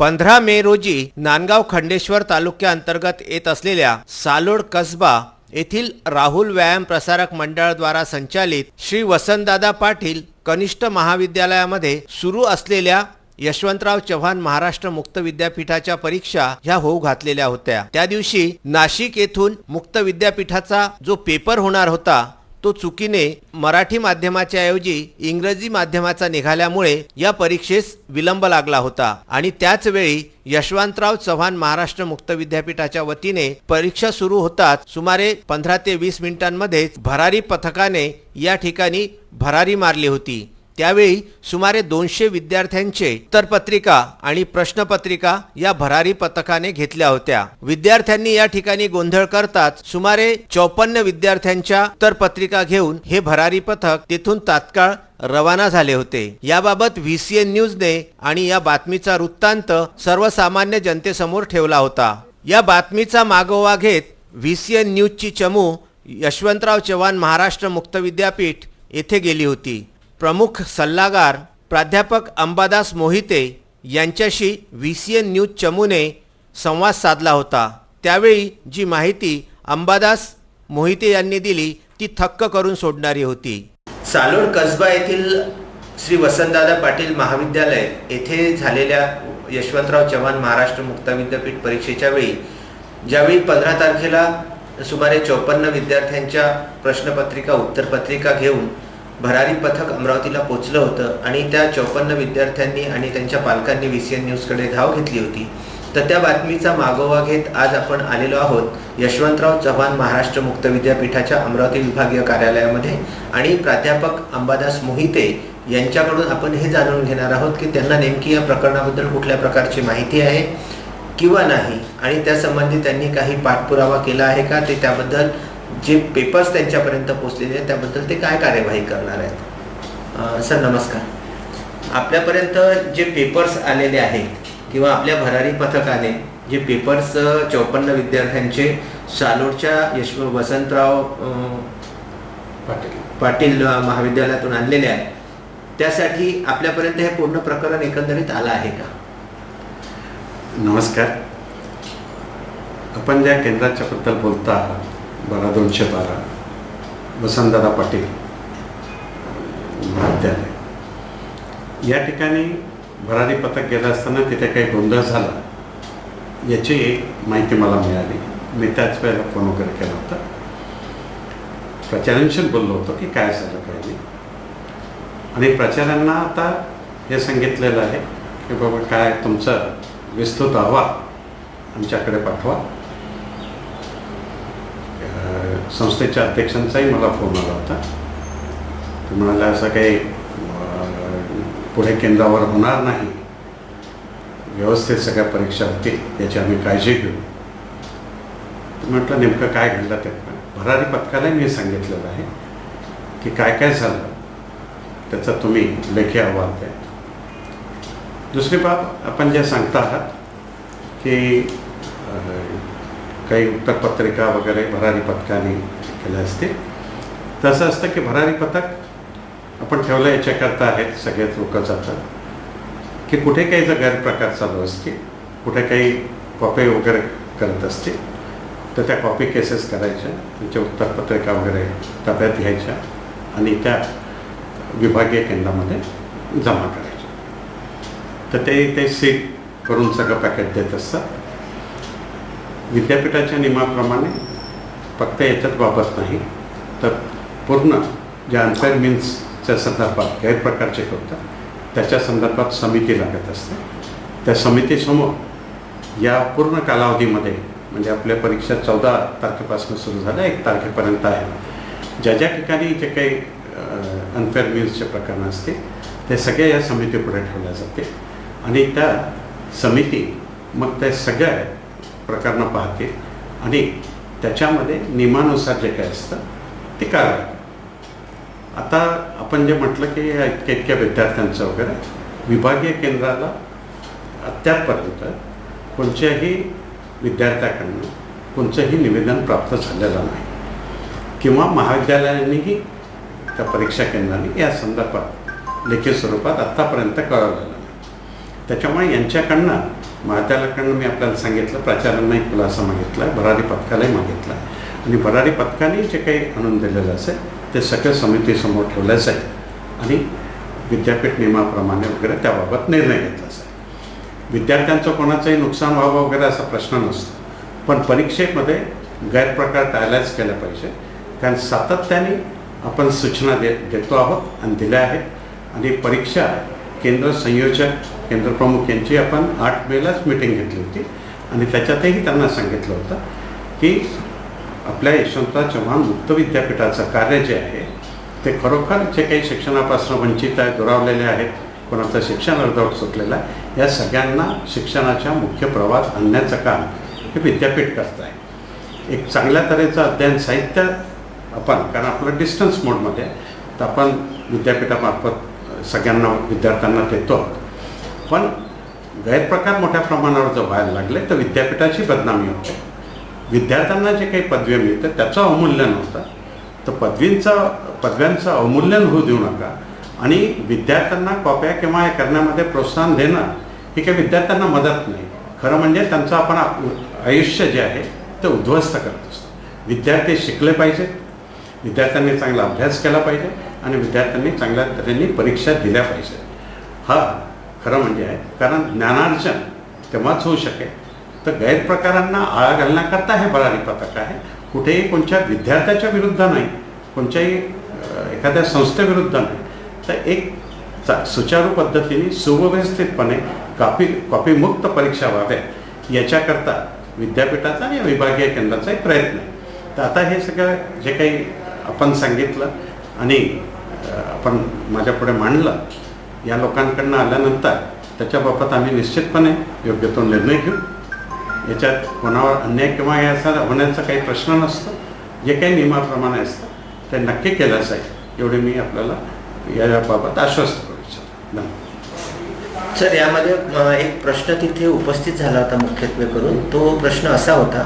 15 मे रोजी नांदगाव खंडेश्वर तालुक्याअंतर्गत येत असलेल्या सालोड कसबा येथील राहुल व्यायाम प्रसारक मंडळाद्वारा संचालित श्री वसंतदादा पाटील कनिष्ठ महाविद्यालयामध्ये सुरू असलेल्या यशवंतराव चव्हाण महाराष्ट्र मुक्त विद्यापीठाच्या परीक्षा ह्या होऊ घातलेल्या होत्या। त्या दिवशी नाशिक येथून मुक्त विद्यापीठाचा जो पेपर होणार होता तो चुकीने मराठी माध्यमाच्या ऐवजी इंग्रजी माध्यमाचा निघाल्यामुळे या परीक्षेस विलंब लागला होता आणि त्याच वेळी यशवंतराव चव्हाण महाराष्ट्र मुक्त विद्यापीठाच्या वतीने परीक्षा सुरू होताच सुमारे 15 ते 20 मिनिटांमध्ये भरारी पथकाने या ठिकाणी भरारी मारली होती। त्यावेळी सुमारे 200 विद्यार्थ्यांचे उत्तरपत्रिका आणि प्रश्नपत्रिका या भरारी पथकाने घेतल्या होत्या। विद्यार्थ्यांनी या ठिकाणी गोंधळ करताच सुमारे 54 विद्यार्थ्यांच्या उत्तरपत्रिका घेऊन हे भरारी पथक तेथून तात्काळ रवाना झाले होते। याबाबत VCN न्यूजने आणि या बातमीचा वृत्तांत सर्वसामान्य जनतेसमोर ठेवला होता। या बातमीचा मागोवा घेत VCN न्यूजची चमू यशवंतराव चव्हाण महाराष्ट्र मुक्त विद्यापीठ येथे गेली होती। प्रमुख सल्लागार प्राध्यापक अंबादास मोहिते यांच्याशी VCN न्यूज चमूने संवाद साधला होता। त्यावेळी जी माहिती अंबादास मोहिते यांनी दिली ती थक्क करून सोडणारी होती। सालोड कसबा येथील श्री वसंतदादा पाटील महाविद्यालय येथे झालेल्या यशवंतराव चव्हाण महाराष्ट्र मुक्त विद्यापीठ परीक्षेच्या वेळी ज्यावेळी 15 तारखेला सुमारे 54 विद्यार्थ्यांच्या प्रश्नपत्रिका उत्तरपत्रिका घेऊन भरारी पथक अमरावतीला पोहोचलं होतं आणि त्या 54 विद्यार्थ्यांनी आणि त्यांच्या पालकांनी VCN न्यूजकडे धाव घेतली होती। तर त्या बातमीचा मागोवा घेत आज आपण आलेलो आहोत यशवंतराव चव्हाण महाराष्ट्र मुक्त विद्यापीठाच्या अमरावती विभागीय कार्यालयामध्ये आणि प्राध्यापक अंबादास मोहिते यांच्याकडून आपण हे जाणून घेणार आहोत की त्यांना नेमकी या प्रकरणाबद्दल कुठल्या प्रकारची माहिती आहे किंवा नाही आणि त्या संबंधी त्यांनी काही पाठपुरावा केला आहे का, ते त्याबद्दल जे पेपर्स त्यांच्यापर्यंत पोहोचलेले आहेत त्याबद्दल ते काय कार्यवाही करणार आहेत। सर नमस्कार, आपल्यापर्यंत जे पेपर्स आलेले आहेत किंवा आपल्या भरारी पथकाने जे पेपर्स 54 विद्यार्थ्यांचे सालोडच्या वसंतराव पाटील महाविद्यालयातून आणलेले आहेत त्यासाठी आपल्यापर्यंत हे पूर्ण प्रकरण एकंदरीत आलं आहे का? नमस्कार, आपण ज्या केंद्राच्या बद्दल बोलता 12/212 वसंतदादा पाटील महाविद्यालय या ठिकाणी भरारी पथक गेलं असताना तिथे काही गोंधळ झाला याची माहिती मला मिळाली। मी त्याच वेळेला फोन वगैरे केला होता, प्राचार्यांशी बोललो होतो की काय झालं काय नाही आणि प्राचार्यांना आता हे सांगितलेलं आहे की बाबा काय तुमचा विस्तृत अहवाल आमच्याकडे पाठवा। संस्थेच्या अध्यक्षांचाही मला फोन आला होता, ते म्हणाले असं काही पुढे केंद्रावर होणार नाही, व्यवस्थित सगळ्या परीक्षा होतील याची आम्ही काळजी घेऊ। म्हटलं नेमकं काय घडलं ते भरारी पथकाला मी सांगितलेलं आहे की काय काय झालं त्याचा तुम्ही लेखी अहवाल द्या। दुसरी बाब आपण जे सांगता आहात की काही उत्तरपत्रिका वगैरे भरारी पथकाने केल्या असतील, तसं असतं की भरारी पथक आपण ठेवलं याच्याकरता आहेत सगळेच लोक जातात की कुठे काही जर गैरप्रकार चालू असतील, कुठे काही कॉपी वगैरे करत असतील तर त्या कॉपी केसेस करायच्या, त्यांच्या उत्तरपत्रिका वगैरे ताब्यात घ्यायच्या आणि त्या विभागीय केंद्रामध्ये जमा करायच्या। तर ते सील करून सगळं पॅकेट देत असतात। विद्यापीठाच्या नियमाप्रमाणे फक्त याच्यात बाबत नाही तर पूर्ण ज्या अनफेअर मीन्सच्या संदर्भात गैरप्रकारचे होतात त्याच्या संदर्भात समिती लागत असते। त्या समितीसमोर या पूर्ण कालावधीमध्ये म्हणजे आपल्या परीक्षा 14 तारखेपासून सुरू झाल्या 1 तारखेपर्यंत आहे, ज्या ज्या ठिकाणी जे काही अनफेअर मीन्सचे प्रकरण असते ते सगळे या समितीपुढे ठेवल्या जाते आणि त्या समिती मग त्या सगळ्या प्रकरणं पाहते आणि त्याच्यामध्ये नियमानुसार जे काय असतं ते कारवाई। आता आपण जे म्हटलं की इतक्या विद्यार्थ्यांचं वगैरे विभागीय केंद्राला अद्यापपर्यंत कोणत्याही विद्यार्थ्याकडनं कोणतंही निवेदन प्राप्त झालेलं नाही किंवा महाविद्यालयांनीही त्या परीक्षा केंद्राने या संदर्भात लेखी स्वरूपात आत्तापर्यंत कळवलेलं नाही। त्याच्यामुळे यांच्याकडनं महाविद्यालयाकडून मी आपल्याला सांगितलं, प्राचार्यांनाही खुलासा मागितला, भरारी पथकालाही मागितला आणि भरारी पथकाने जे काही आणून दिलेलं असेल ते सगळं समितीसमोर ठेवलं जाईल आणि विद्यापीठ नियमाप्रमाणे वगैरे त्याबाबत निर्णय घेतला जाईल. विद्यार्थ्यांचं कोणाचंही नुकसान व्हावं वगैरे असा प्रश्न नसतो, पण परीक्षेमध्ये गैरप्रकार टाळल्याच केला पाहिजे. कारण सातत्याने आपण सूचना देतो आहोत आणि दिल्या आहेत आणि परीक्षा केंद्र संयोजक, केंद्रप्रमुख यांची आपण 8 मेलाच मीटिंग घेतली होती आणि त्याच्यातही त्यांना सांगितलं होतं की आपल्या यशवंतराव चव्हाण मुक्त विद्यापीठाचं कार्य जे आहे ते खरोखर जे काही शिक्षणापासून वंचित आहे, दुरावलेले आहेत, कोणाचं शिक्षण अर्धवट सुटलेलं आहे, या सगळ्यांना शिक्षणाच्या मुख्य प्रवाहात आणण्याचं काम हे विद्यापीठ करत आहे. एक चांगल्या तऱ्हेचं अध्ययन साहित्य आपण, कारण आपलं डिस्टन्स मोडमध्ये तर आपण विद्यापीठामार्फत सगळ्यांना विद्यार्थ्यांना देतो, पण गैरप्रकार मोठ्या प्रमाणावर जर व्हायला लागले तर विद्यापीठाची बदनामी होते. विद्यार्थ्यांना जे काही पदवी मिळतं त्याचं अवमूल्यन होतं, तर पदव्यांचं अवमूल्यन होऊ देऊ नका आणि विद्यार्थ्यांना कॉप्या किंवा हे करण्यामध्ये प्रोत्साहन देणं ही काही विद्यार्थ्यांना मदत नाही. खरं म्हणजे त्यांचं आपण आयुष्य जे आहे ते उद्ध्वस्त करत असतो. विद्यार्थी शिकले पाहिजेत, विद्यार्थ्यांनी चांगला अभ्यास केला पाहिजे आणि विद्यार्थ्यांनी चांगल्या तऱ्हेने परीक्षा दिल्या पाहिजेत. हा खरं म्हणजे आहे, कारण ज्ञानार्जन तेव्हाच होऊ शकेल तर गैरप्रकारांना आळा घालण्याकरता हे भरारी पथक आहे. कुठेही कोणत्या विद्यार्थ्याच्या विरुद्ध नाही, कोणत्याही एखाद्या संस्थेविरुद्ध नाही, तर एक सुचारू पद्धतीने सुव्यवस्थितपणे कॉपीमुक्त परीक्षा व्हाव्यात याच्याकरता विद्यापीठाचा आणि विभागीय केंद्राचा एक प्रयत्न आहे. तर आता हे सगळं जे काही आपण सांगितलं आणि आपण माझ्यापुढे मांडलं, या लोकांकडनं आल्यानंतर त्याच्याबाबत आम्ही निश्चितपणे योग्य तो निर्णय घेऊ. याच्यात कोणावर अन्याय किंवा असा होण्याचा काही प्रश्न नसतो. जे काही नियमाप्रमाणे असतं ते नक्की केलं जाईल एवढे मी आपल्याला याबाबत आश्वस्त करू इच्छितो. धन्यवाद. सर, यामध्ये एक प्रश्न तिथे उपस्थित झाला होता मुख्यत्वे करून. तो प्रश्न असा होता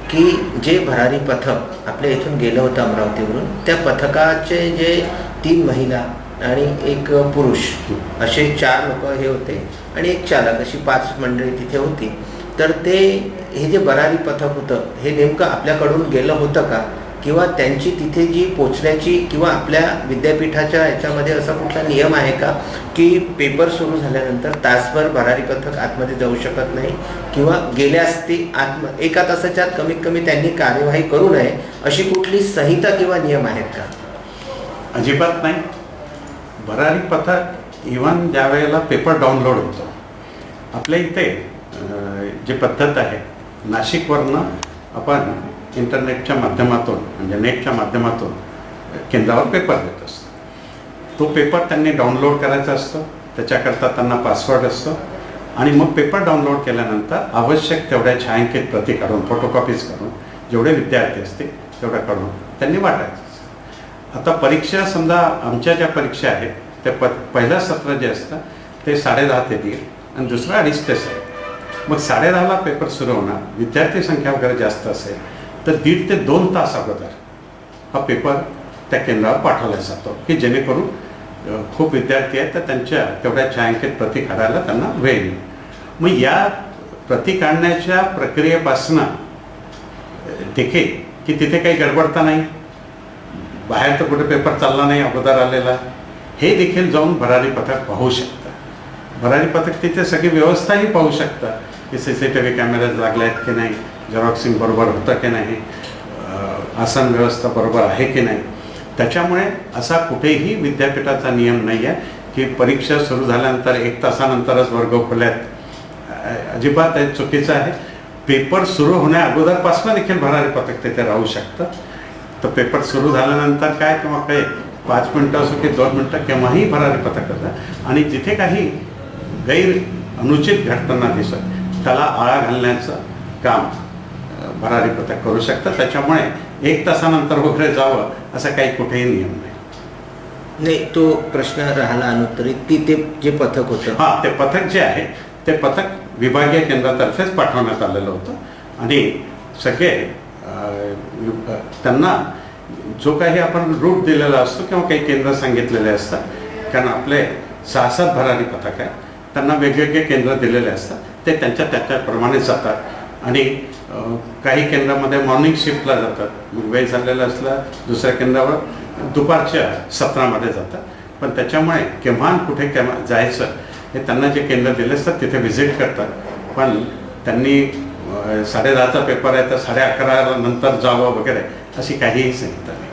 की जे भरारी पथक आपल्या इथून गेलं होतं अमरावतीवरून, त्या पथकाचे जे 3 महिला आणि 1 पुरुष असे 4 लोक हे होते आणि 1 चालक, अशी 5 मंडळी तिथे होती. तर हे जे भरारी पथक होतं हे नेमकं आपल्याकडून गेलं होतं का, किंवा त्यांची तिथे जी पोचण्याची किंवा आपल्या विद्यापीठाच्या याच्यामध्ये असा कुठला नियम आहे का की पेपर सुरू झाल्यानंतर तासभर भरारी पथक आतमध्ये जाऊ शकत नाही, किंवा गेल्यास ती एका तासाच्या आत कमीत कमी त्यांनी कार्यवाही करू नये, अशी कुठली संहिता किंवा नियम आहेत का? अजिबात नाही. भरारी पथक इव्हन ज्या वेळेला पेपर डाउनलोड होतो, आपल्या इथे जी पद्धत आहे, नाशिकवरनं आपण इंटरनेटच्या माध्यमातून म्हणजे नेटच्या माध्यमातून केंद्रावर पेपर देत असतो. तो पेपर त्यांनी डाउनलोड करायचा असतो, त्याच्याकरता त्यांना पासवर्ड असतो आणि मग पेपर डाउनलोड केल्यानंतर आवश्यक तेवढ्या छायांकित प्रती काढून, फोटोकॉपीज करून, जेवढे विद्यार्थी असतील तेवढ्या काढून त्यांनी वाटायचं असतं. आता परीक्षा समजा आमच्या ज्या परीक्षा आहेत ते पहिलं सत्र जे असतं ते 10:30 ते 1:30 आणि दुसरं 2:30 ते 6. मग 10:30ला पेपर सुरू होणार, विद्यार्थी संख्या वगैरे जास्त असेल तर 1.5 ते 2 तास अगोदर हा पेपर त्या केंद्रावर पाठवला जातो की जेणेकरून खूप विद्यार्थी आहेत तर त्यांच्या तेवढ्या छायांकित प्रती काढायला त्यांना वेळ येईल. मग या प्रती काढण्याच्या प्रक्रियेपासनं देखील की तिथे काही गडबडता नाही, बाहेर तर कुठे पेपर चालला नाही अगोदर आलेला, हे देखील जाऊन भरारी पथक पाहू शकतं. भरारी पथक तिथे सगळी व्यवस्थाही पाहू शकतं की CCTV कॅमेराज लागले आहेत की नाही, झेरॉक्सिंग बरोबर होतं की नाही, आसन व्यवस्था बरोबर आहे की नाही. त्याच्यामुळे असा कुठेही विद्यापीठाचा नियम नाही आहे की परीक्षा सुरू झाल्यानंतर 1 तासानंतरच वर्ग खोल्यात. अजिबात हे चुकीचं आहे. पेपर सुरू होण्या अगोदरपासून देखील भरारी पथक तिथे राहू शकतं. तर पेपर सुरू झाल्यानंतर काय किंवा काही 5 मिनटं असो की 2 मिनटं केव्हाही भरारी पथक करतात आणि जिथे काही अनुचित घडताना दिसत त्याला आळा घालण्याचं काम भरारी पथक करू शकतं. त्याच्यामुळे 1 तासानंतर वगैरे जावं असं काही कुठेही नियम नाही. तो प्रश्न राहिला अनुत्तरित की ते जे पथक होतं, हां, ते पथक जे आहे ते पथक विभागीय केंद्रातर्फेच पाठवण्यात आलेलं होतं आणि सगळे त्यांना जो काही आपण रूट दिलेला असतो किंवा काही केंद्र सांगितलेले असतात, कारण आपले 6-7 भरारी पथक आहे, त्यांना वेगवेगळे केंद्र दिलेले असतात, ते त्याच्याप्रमाणे जातात आणि काही केंद्रामध्ये मॉर्निंग शिफ्टला जातात, मग वेळ झालेला असला दुसऱ्या केंद्रावर दुपारच्या सत्रामध्ये जातात. पण त्याच्यामुळे केव्हा कुठे केव्हा जायचं हे त्यांना जे केंद्र दिले असतात तिथे व्हिजिट करतात. पण त्यांनी 10:30चा पेपर आहे तर 11:30 नंतर जावं वगैरे अशी काहीही सांगितलं नाही.